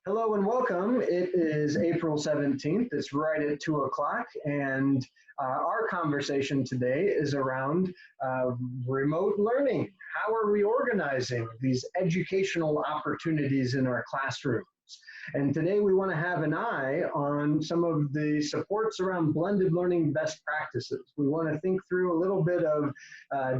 Hello and welcome. It is April 17th. It's right at 2 o'clock, and our conversation today is around remote learning. How are we organizing these educational opportunities in our classrooms? And today we want to have an eye on some of the supports around blended learning best practices. We want to think through a little bit of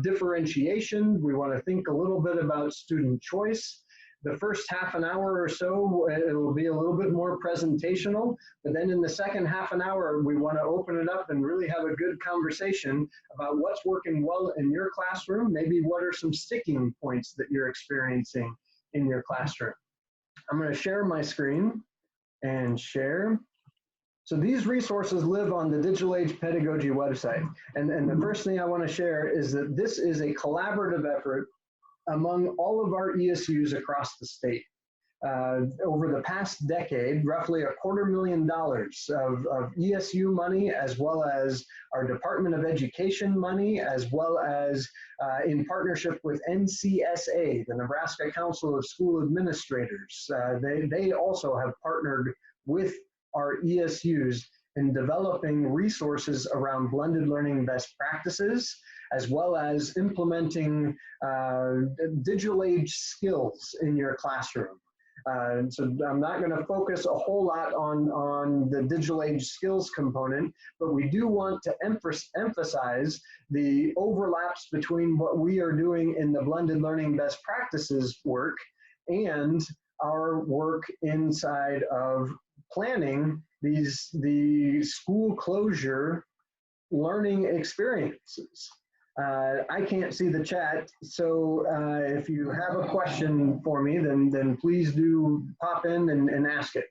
differentiation. We want to think a little bit about student choice. The first half an hour or so, it will be a little bit more presentational, but then in the second half an hour, we want to open it up and really have a good conversation about what's working well in your classroom, maybe what are some sticking points that you're experiencing in your classroom. I'm going to share my screen and share. So these resources live on the Digital Age Pedagogy website. And the first thing I want to share is that this is a collaborative effort among all of our ESUs across the state. Over the past decade, roughly $250,000 of ESU money, as well as our Department of Education money, as well as in partnership with NCSA, the Nebraska Council of School Administrators. They also have partnered with our ESUs in developing resources around blended learning best practices, as well as implementing digital age skills in your classroom. So I'm not going to focus a whole lot on the digital age skills component, but we do want to emphasize the overlaps between what we are doing in the blended learning best practices work and our work inside of planning the school closure learning experiences. I can't see the chat, so if you have a question for me, then please do pop in and ask it.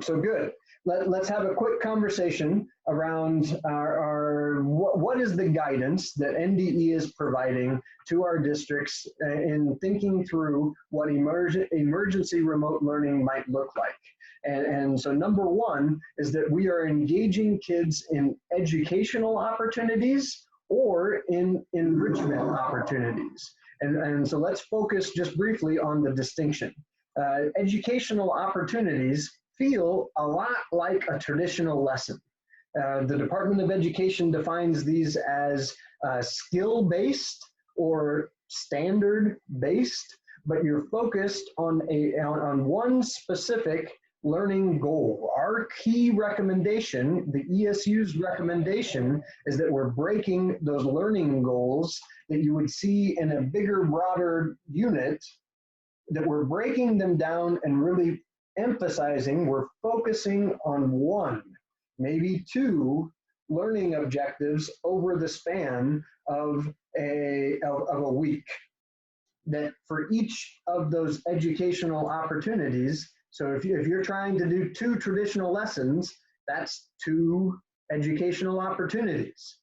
So good. Let's have a quick conversation around what is the guidance that NDE is providing to our districts in thinking through what emergency remote learning might look like. And so number one is that we are engaging kids in educational opportunities or in enrichment opportunities. And so let's focus just briefly on the distinction. Educational opportunities feel a lot like a traditional lesson. The Department of Education defines these as skill-based or standard-based, but you're focused on one specific learning goal. Our key recommendation, the ESU's recommendation, is that we're breaking those learning goals that you would see in a bigger, broader unit, that we're breaking them down and really emphasizing, we're focusing on one, maybe two learning objectives over the span of a week. That for each of those educational opportunities, so if you're trying to do 2 traditional lessons, that's 2 educational opportunities.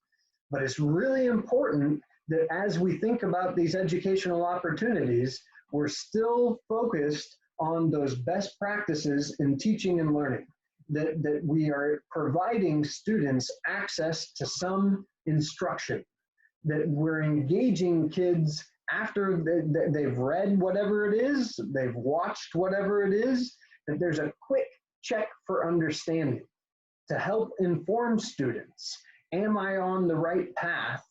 But it's really important that as we think about these educational opportunities, we're still focused on those best practices in teaching and learning, that we are providing students access to some instruction, that we're engaging kids after they've read whatever it is, they've watched whatever it is, that there's a quick check for understanding to help inform students. Am I on the right path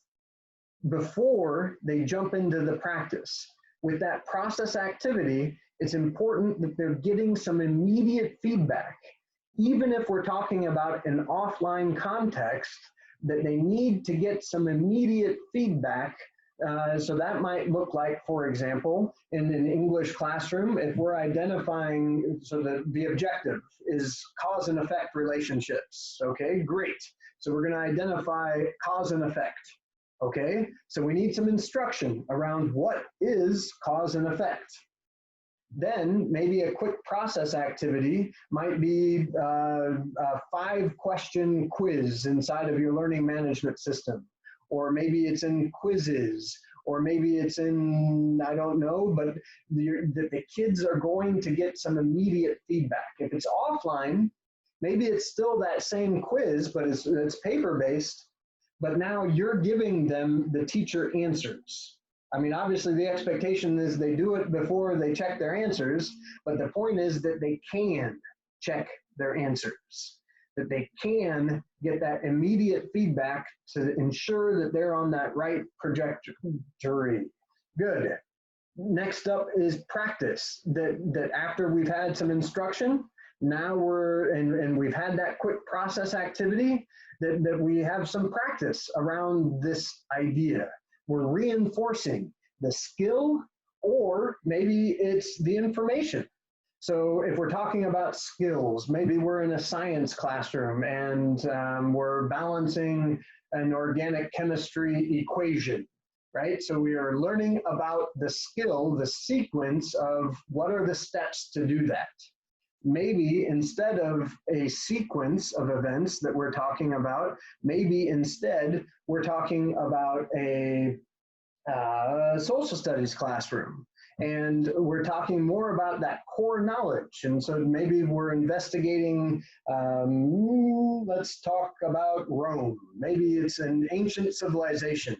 before they jump into the practice? With that process activity, it's important that they're getting some immediate feedback. Even if we're talking about an offline context, that they need to get some immediate feedback. So that might look like, for example, in an English classroom, if we're identifying, so that the objective is cause and effect relationships, okay, great. So we're gonna identify cause and effect, okay? So we need some instruction around what is cause and effect. Then maybe a quick process activity might be a 5-question quiz inside of your learning management system. Or maybe it's in quizzes, or maybe it's in, I don't know, but the kids are going to get some immediate feedback. If it's offline, maybe it's still that same quiz, but it's paper-based, but now you're giving them the teacher answers. I mean, obviously the expectation is they do it before they check their answers, but the point is that they can check their answers, that they can get that immediate feedback to ensure that they're on that right trajectory. Good. Next up is practice, that after we've had some instruction, now and we've had that quick process activity, that we have some practice around this idea. We're reinforcing the skill, or maybe it's the information. So if we're talking about skills, maybe we're in a science classroom and we're balancing an organic chemistry equation, right? So we are learning about the skill, the sequence of what are the steps to do that. Maybe instead of a sequence of events that we're talking about, maybe instead we're talking about a social studies classroom, and we're talking more about that core knowledge. And so maybe we're investigating, let's talk about Rome. Maybe it's an ancient civilization.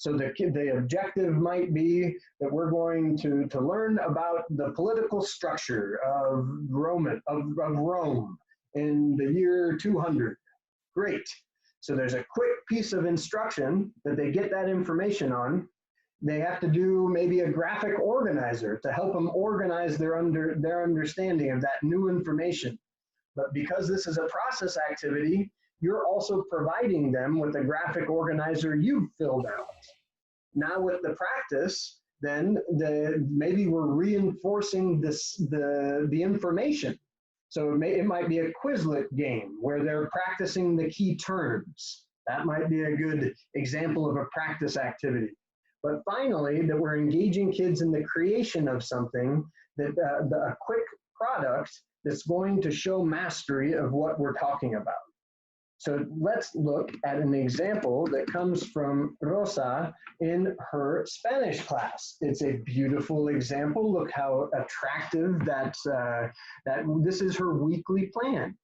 So the objective might be that we're going to learn about the political structure of Rome in the year 200. Great. So there's a quick piece of instruction that they get that information on. They have to do maybe a graphic organizer to help them organize their understanding of that new information. But because this is a process activity, you're also providing them with the graphic organizer you've filled out. Now with the practice, then maybe we're reinforcing the information. So it might be a Quizlet game where they're practicing the key terms. That might be a good example of a practice activity. But finally, that we're engaging kids in the creation of something, that a quick product that's going to show mastery of what we're talking about. So let's look at an example that comes from Rosa in her Spanish class. It's a beautiful example. Look how attractive that this is her weekly plan.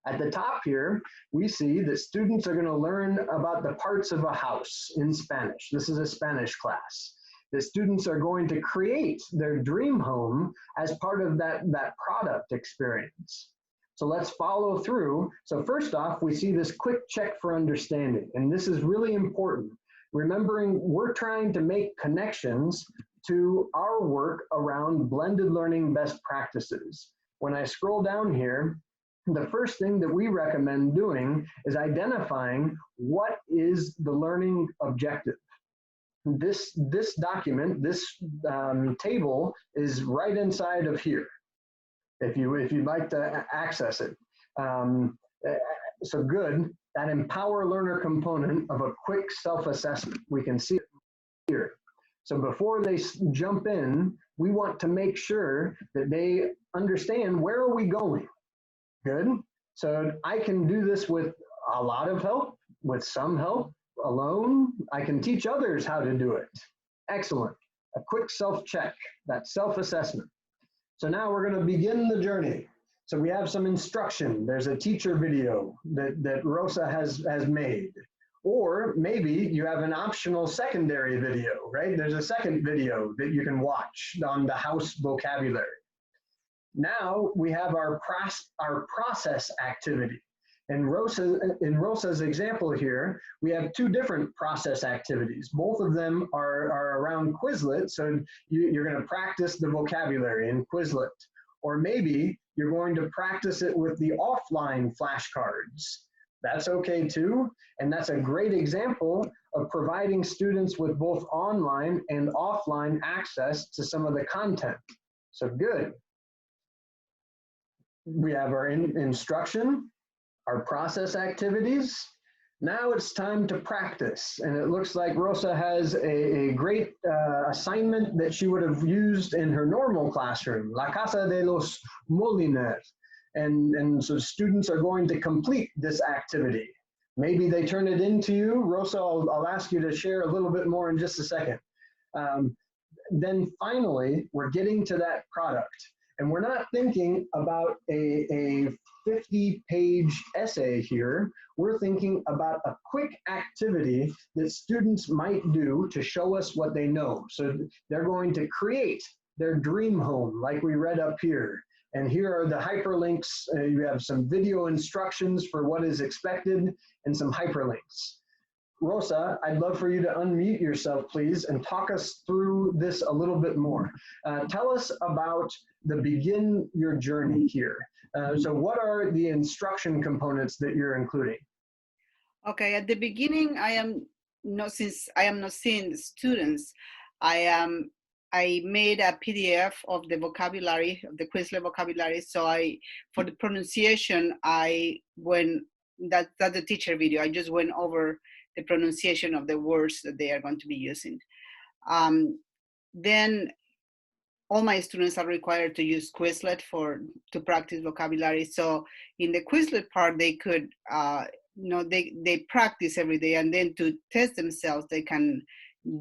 At the top here, we see that students are going to learn about the parts of a house in Spanish. This is a Spanish class. The students are going to create their dream home as part of that product experience. So let's follow through. So first off, we see this quick check for understanding, and this is really important. Remembering we're trying to make connections to our work around blended learning best practices. When I scroll down here, the first thing that we recommend doing is identifying what is the learning objective. This document, this table is right inside of here, if you'd like to access it. So good, that empower learner component of a quick self-assessment, we can see it here. So before they jump in, we want to make sure that they understand, where are we going? Good. So I can do this with a lot of help, with some help, alone. I can teach others how to do it. Excellent. A quick self-check, that self-assessment. So now we're going to begin the journey. So we have some instruction. There's a teacher video that Rosa has made. Or maybe you have an optional secondary video, right? There's a second video that you can watch on the house vocabulary. Now we have our process activity. In Rosa's example here, we have two different process activities. Both of them are around Quizlet, so you're going to practice the vocabulary in Quizlet. Or maybe you're going to practice it with the offline flashcards. That's okay too, and that's a great example of providing students with both online and offline access to some of the content. So good. We have our instruction, our process activities. Now it's time to practice, and it looks like Rosa has a great assignment that she would have used in her normal classroom, La Casa de los Molines. And so students are going to complete this activity. Maybe they turn it into you. Rosa, I'll ask you to share a little bit more in just a second. Then finally, we're getting to that product. And we're not thinking about a 50-page essay here, we're thinking about a quick activity that students might do to show us what they know. So they're going to create their dream home, like we read up here. And here are the hyperlinks. You have some video instructions for what is expected and some hyperlinks. Rosa, I'd love for you to unmute yourself, please, and talk us through this a little bit more. Tell us about the begin your journey here. So what are the instruction components that you're including? Okay, at the beginning, since I am not seeing the students, I made a PDF of the vocabulary, of the Quizlet vocabulary. So for the pronunciation, that's the teacher video. I just went over the pronunciation of the words that they are going to be using. Then all my students are required to use Quizlet to practice vocabulary. So in the Quizlet part, they could, they practice every day, and then to test themselves, they can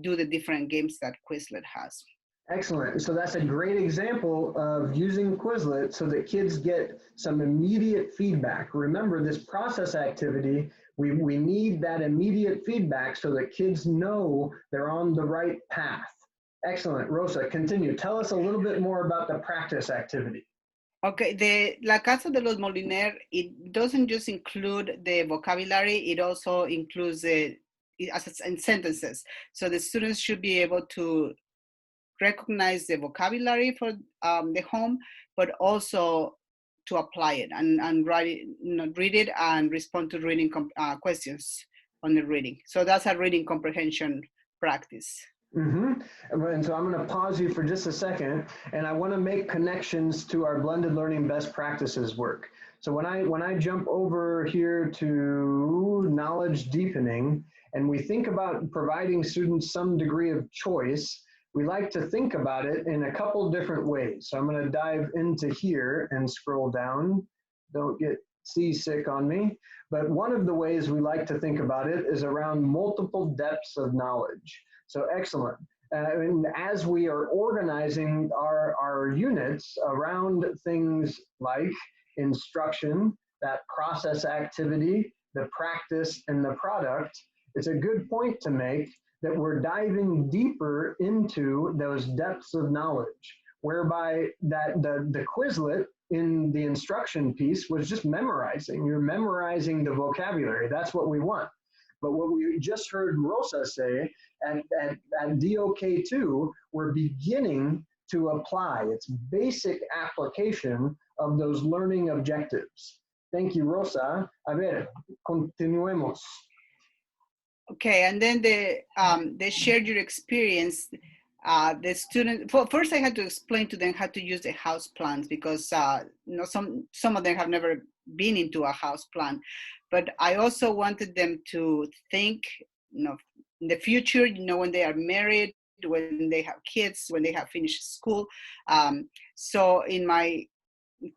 do the different games that Quizlet has. Excellent. So that's a great example of using Quizlet so that kids get some immediate feedback. Remember, this process activity, we need that immediate feedback so that kids know they're on the right path. Excellent. Rosa, continue. Tell us a little bit more about the practice activity. Okay, La Casa de los Moliner, it doesn't just include the vocabulary, it also includes in sentences. So the students should be able to recognize the vocabulary for the home, but also to apply it and read it and respond to reading questions on the reading. So that's a reading comprehension practice. And so I'm going to pause you for just a second, and I want to make connections to our blended learning best practices work. So when I jump over here to knowledge deepening, and we think about providing students some degree of choice, we like to think about it in a couple different ways. So I'm going to dive into here and scroll down. Don't get seasick on me. But one of the ways we like to think about it is around multiple depths of knowledge. So excellent. And as we are organizing our units around things like instruction, that process activity, the practice, and the product, it's a good point to make that we're diving deeper into those depths of knowledge, whereby that the Quizlet in the instruction piece was just memorizing. You're memorizing the vocabulary. That's what we want. But what we just heard Rosa say, at DOK2, we're beginning to apply. It's basic application of those learning objectives. Thank you, Rosa. A ver, continuemos. Okay, and then they shared your experience. The student, first I had to explain to them how to use the house plans, because some of them have never been into a house plan. But I also wanted them to think, in the future, when they are married, when they have kids, when they have finished school. So in my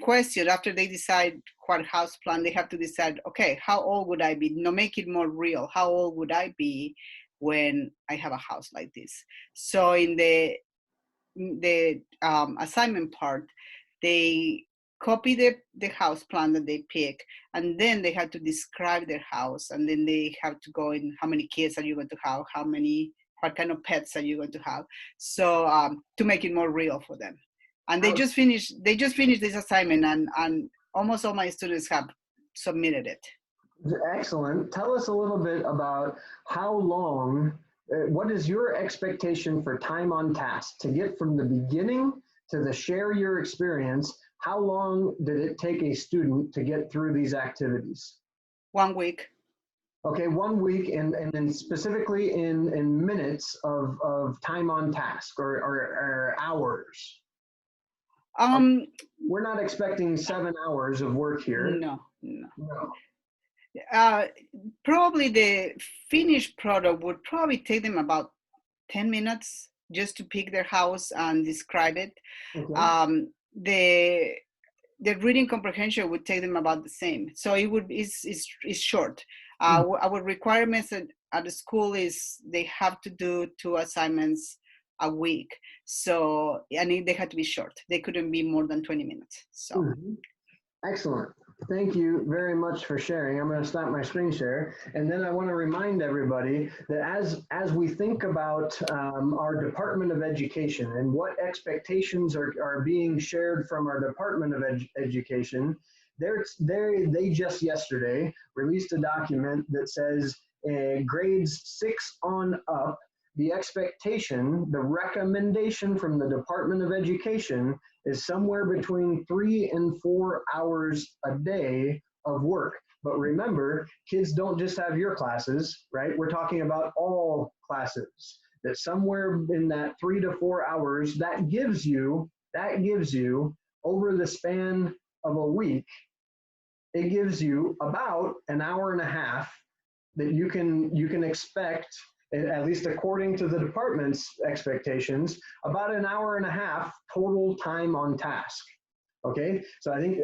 question, after they decide what house plan, they have to decide, okay, how old would I be? Make it more real. How old would I be when I have a house like this? So in the assignment part, they copy the house plan that they pick, and then they have to describe their house, and then they have to go in, how many kids are you going to have, what kind of pets are you going to have, so to make it more real for them. And they just finished this assignment, and almost all my students have submitted it. Excellent. Tell us a little bit about how long, what is your expectation for time on task to get from the beginning to the share your experience? How long did it take a student to get through these activities? 1 week. Okay, 1 week, and then specifically in minutes of time on task or hours. We're not expecting 7 hours of work here. No. Probably the finished product would probably take them about 10 minutes just to pick their house and describe it. Okay. The reading comprehension would take them about the same. So it's short. Our requirements at the school is they have to do 2 assignments a week. So, and they had to be short. They couldn't be more than 20 minutes. So. Excellent. Thank you very much for sharing. I'm going to stop my screen share. And then I want to remind everybody that as we think about our Department of Education and what expectations are being shared from our Department of Education, they just yesterday released a document that says grades 6 on up, the expectation, the recommendation from the Department of Education is somewhere between 3 and 4 hours a day of work. But remember, kids don't just have your classes, right? We're talking about all classes. That somewhere in that 3 to 4 hours, that gives you over the span of a week, it gives you about an hour and a half that you can expect, at least according to the department's expectations, about an hour and a half total time on task. Okay, so I think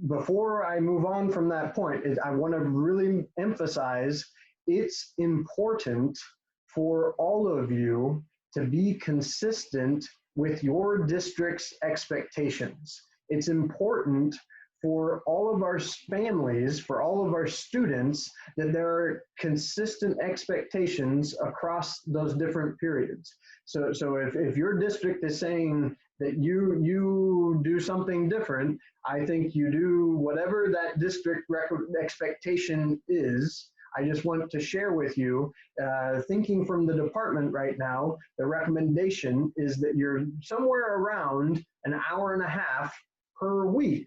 before I move on from that point, I want to really emphasize it's important for all of you to be consistent with your district's expectations. It's important for all of our families, for all of our students, that there are consistent expectations across those different periods. So if your district is saying that you do something different, I think you do whatever that district expectation is. I just want to share with you, thinking from the department right now, the recommendation is that you're somewhere around an hour and a half per week.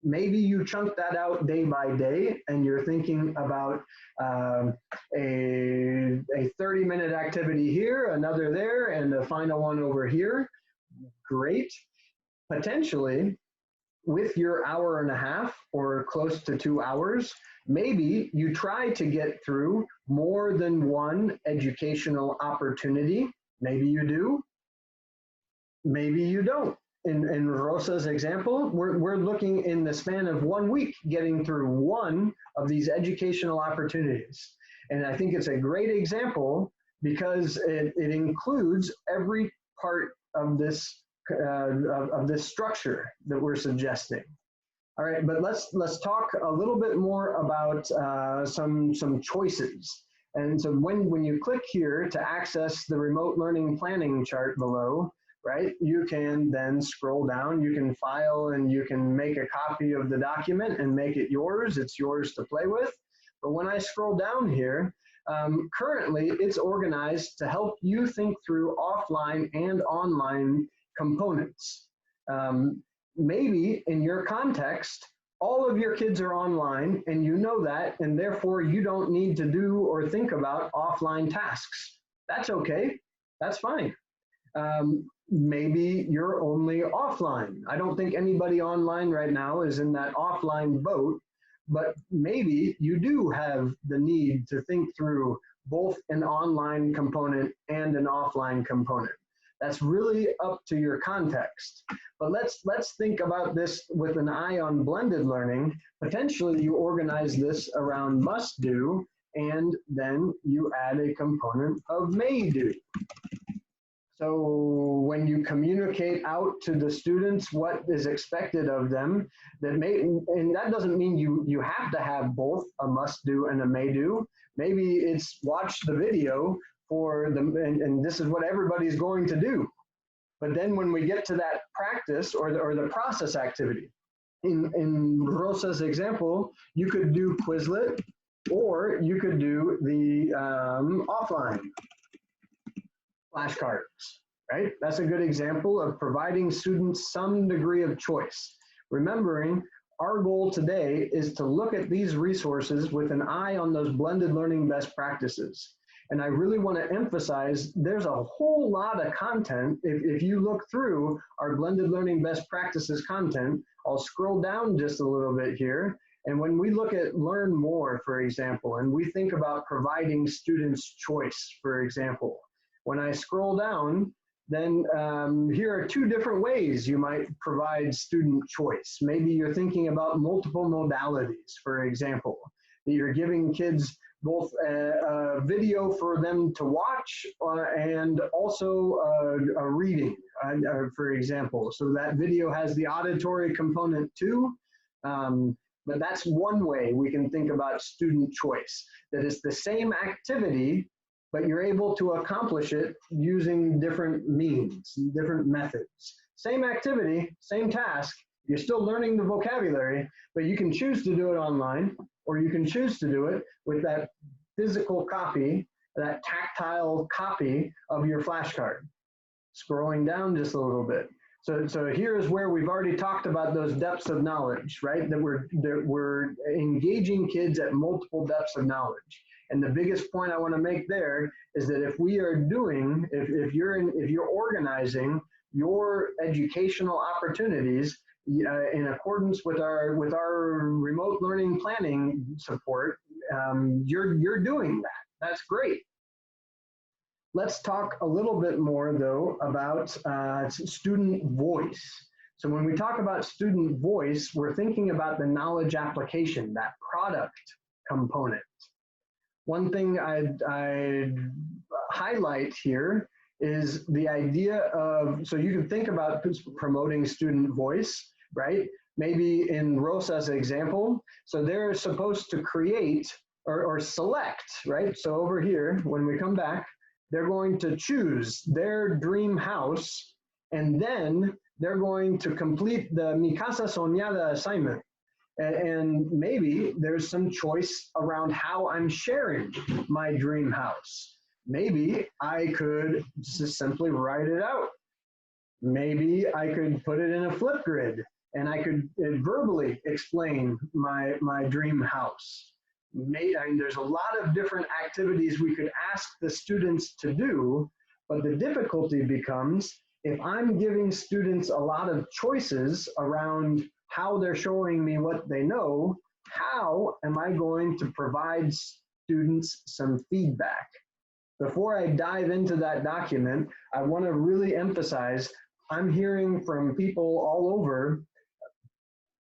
Maybe you chunk that out day by day and you're thinking about a 30-minute activity here, another there, and a final one over here. Great. Potentially, with your hour and a half or close to 2 hours, maybe you try to get through more than one educational opportunity. Maybe you do, maybe you don't. In Rosa's example, we're looking in the span of 1 week getting through one of these educational opportunities. And I think it's a great example because it includes every part of this structure that we're suggesting. All right, but let's talk a little bit more about some choices. And so when you click here to access the remote learning planning chart below, right, you can then scroll down, you can file and you can make a copy of the document and make it yours. It's yours to play with. But when I scroll down here, currently it's organized to help you think through offline and online components. Maybe in your context, all of your kids are online and you know that, and therefore you don't need to do or think about offline tasks. That's okay, that's fine. Maybe you're only offline. I don't think anybody online right now is in that offline boat, but maybe you do have the need to think through both an online component and an offline component. That's really up to your context. But let's think about this with an eye on blended learning. Potentially you organize this around must do, and then you add a component of may do. So when you communicate out to the students what is expected of them, and that doesn't mean you have to have both a must do and a may do. Maybe it's watch the video for them, and this is what everybody's going to do. But then when we get to that practice or the process activity, in Rosa's example, you could do Quizlet, or you could do the offline flashcards, right? That's a good example of providing students some degree of choice. Remembering, our goal today is to look at these resources with an eye on those blended learning best practices. And I really want to emphasize there's a whole lot of content. If you look through our blended learning best practices content, I'll scroll down just a little bit here. And when we look at Learn More, for example, and we think about providing students choice, for example, when I scroll down, then here are two different ways you might provide student choice. Maybe you're thinking about multiple modalities, for example, that you're giving kids both a video for them to watch and also a reading, for example. So that video has the auditory component too. But that's one way we can think about student choice, that it's the same activity, but you're able to accomplish it using different means, different methods. Same activity, same task, you're still learning the vocabulary, but you can choose to do it online, or you can choose to do it with that physical copy, that tactile copy of your flashcard. Scrolling down just a little bit. So here's where we've already talked about those depths of knowledge, right? That we're engaging kids at multiple depths of knowledge. And the biggest point I want to make there is that if we are doing, if you're organizing your educational opportunities in accordance with our remote learning planning support, you're doing that. That's great. Let's talk a little bit more, though, about student voice. So when we talk about student voice, we're thinking about the knowledge application, that product component. One thing I'd highlight here is the idea of, so you can think about promoting student voice, right? Maybe in Rosa's example, so they're supposed to create or select, right? So over here, when we come back, they're going to choose their dream house, and then they're going to complete the Mi Casa Soñada assignment. And maybe there's some choice around how I'm sharing my dream house. Maybe I could just simply write it out. Maybe I could put it in a Flipgrid, and I could verbally explain my dream house. There's a lot of different activities we could ask the students to do, but the difficulty becomes if I'm giving students a lot of choices around how they're showing me what they know, how am I going to provide students some feedback? Before I dive into that document, I want to really emphasize, I'm hearing from people all over,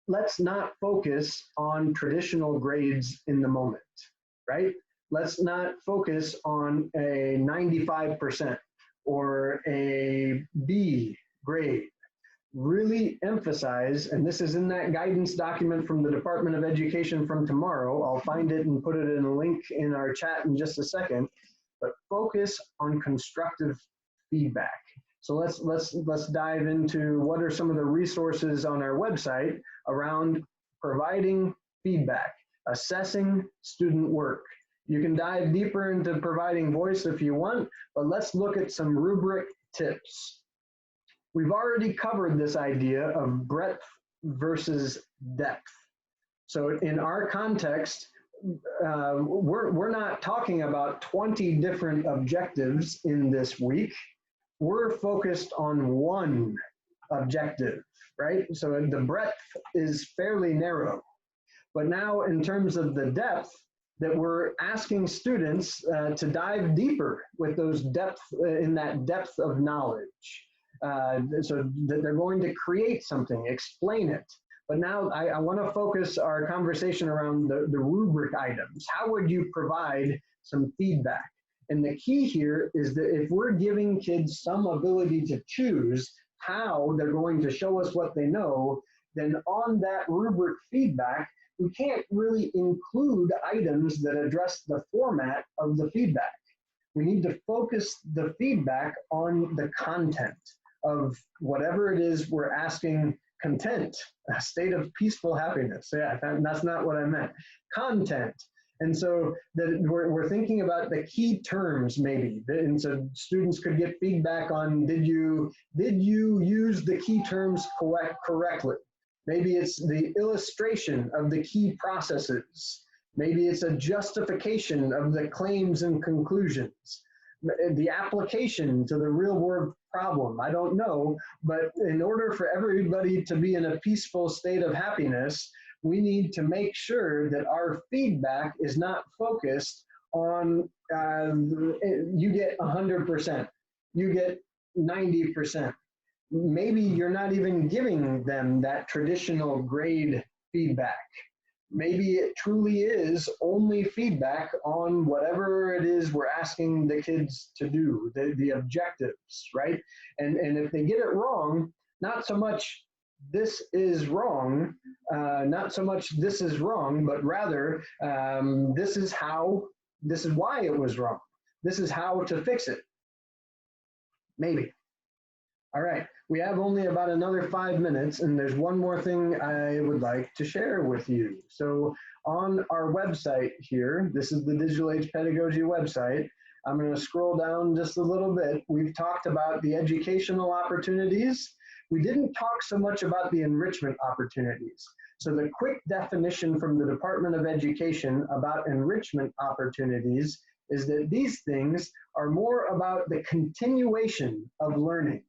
let's not focus on traditional grades in the moment, right? Let's not focus on a 95% or a B grade. Really emphasize, and this is in that guidance document from the Department of Education from tomorrow. I'll find it and put it in a link in our chat in just a second, but focus on constructive feedback. So let's dive into what are some of the resources on our website around providing feedback, assessing student work. You can dive deeper into providing voice if you want, but let's look at some rubric tips. We've already covered this idea of breadth versus depth. So in our context, we're not talking about 20 different objectives in this week. We're focused on one objective, right? So the breadth is fairly narrow. But now in terms of the depth, that we're asking students to dive deeper with those depth, in that depth of knowledge. So that they're going to create something, explain it. But now I want to focus our conversation around the rubric items. How would you provide some feedback? And the key here is that if we're giving kids some ability to choose how they're going to show us what they know, then on that rubric feedback, we can't really include items that address the format of the feedback. We need to focus the feedback on the content of whatever it is we're asking. Content, a state of peaceful happiness. Yeah, that's not what I meant. Content. And so that we're thinking about the key terms maybe. And so students could get feedback on, did you use the key terms correctly? Maybe it's the illustration of the key processes. Maybe it's a justification of the claims and conclusions. The application to the real world problem, I don't know, but in order for everybody to be in a peaceful state of happiness, we need to make sure that our feedback is not focused on you get 100%, you get 90%. Maybe you're not even giving them that traditional grade feedback. Maybe it truly is only feedback on whatever it is we're asking the kids to do, the objectives, right? And if they get it wrong, not so much this is wrong, not so much this is wrong, but rather this is why it was wrong. This is how to fix it. Maybe. All right, we have only about another 5 minutes, and there's one more thing I would like to share with you. So on our website here, this is the Digital Age Pedagogy website. I'm going to scroll down just a little bit. We've talked about the educational opportunities. We didn't talk so much about the enrichment opportunities. So the quick definition from the Department of Education about enrichment opportunities is that these things are more about the continuation of learning.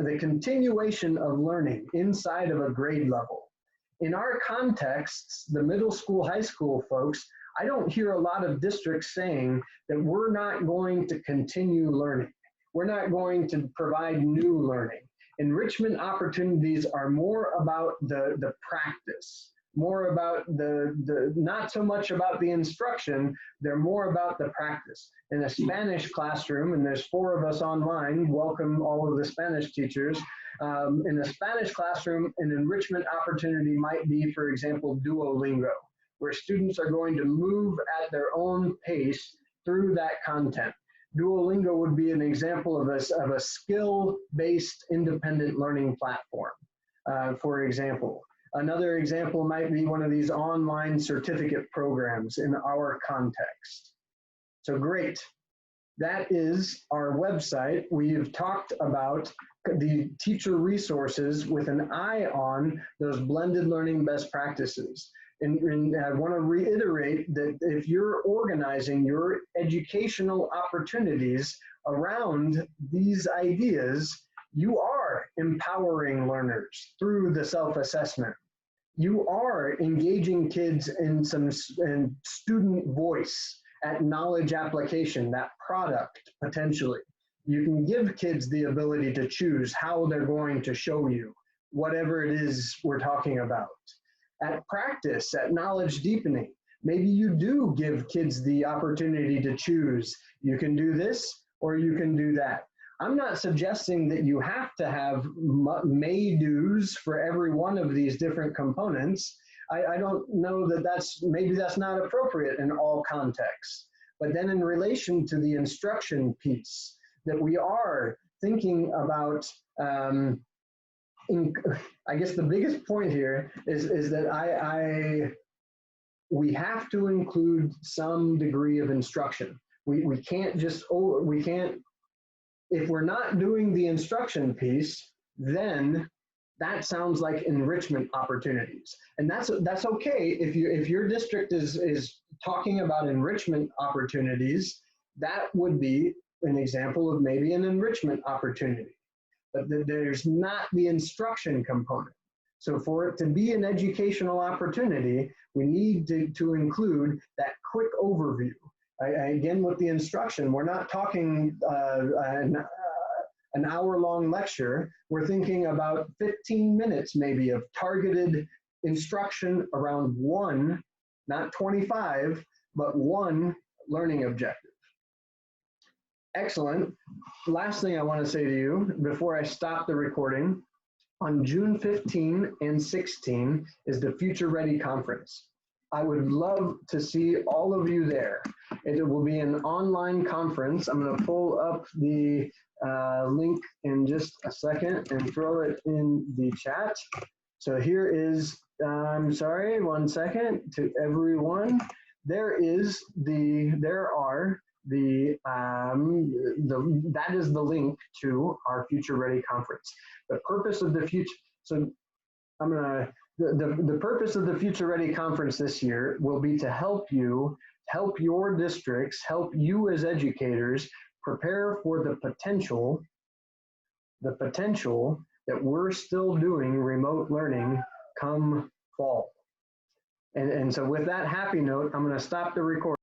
The continuation of learning inside of a grade level. In our contexts, the middle school, high school folks, I don't hear a lot of districts saying that we're not going to continue learning. We're not going to provide new learning. Enrichment opportunities are more about the practice, more about not so much about the instruction, they're more about the practice. In a Spanish classroom, and there's 4 of us online, welcome all of the Spanish teachers. In a Spanish classroom, an enrichment opportunity might be, for example, Duolingo, where students are going to move at their own pace through that content. Duolingo would be an example of a skill-based independent learning platform, for example. Another example might be one of these online certificate programs in our context. So great. That is our website. We've talked about the teacher resources with an eye on those blended learning best practices. And I want to reiterate that if you're organizing your educational opportunities around these ideas, you are empowering learners through the self-assessment. You are engaging kids in student voice at knowledge application, that product potentially. You can give kids the ability to choose how they're going to show you whatever it is we're talking about. At practice, at knowledge deepening, maybe you do give kids the opportunity to choose. You can do this or you can do that. I'm not suggesting that you have to have may-dos for every one of these different components. I don't know that maybe that's not appropriate in all contexts. But then in relation to the instruction piece, that we are thinking about, I guess the biggest point here is that we have to include some degree of instruction. We can't just, if we're not doing the instruction piece, then that sounds like enrichment opportunities. And that's okay. If your district is talking about enrichment opportunities, that would be an example of maybe an enrichment opportunity. But there's not the instruction component. So for it to be an educational opportunity, we need to include that quick overview. Again, with the instruction, we're not talking an hour-long lecture. We're thinking about 15 minutes maybe of targeted instruction around one, not 25, but one learning objective. Excellent. Last thing I want to say to you before I stop the recording, on June 15 and 16 is the Future Ready Conference. I would love to see all of you there. It will be an online conference. I'm going to pull up the link in just a second and throw it in the chat. So here is, I'm sorry, 1 second to everyone. That is the link to our Future Ready Conference. The purpose of the future, so I'm gonna, the purpose of the Future Ready Conference this year will be to help you, help your districts, help you as educators prepare for the potential that we're still doing remote learning come fall. And so with that happy note, I'm gonna stop the recording.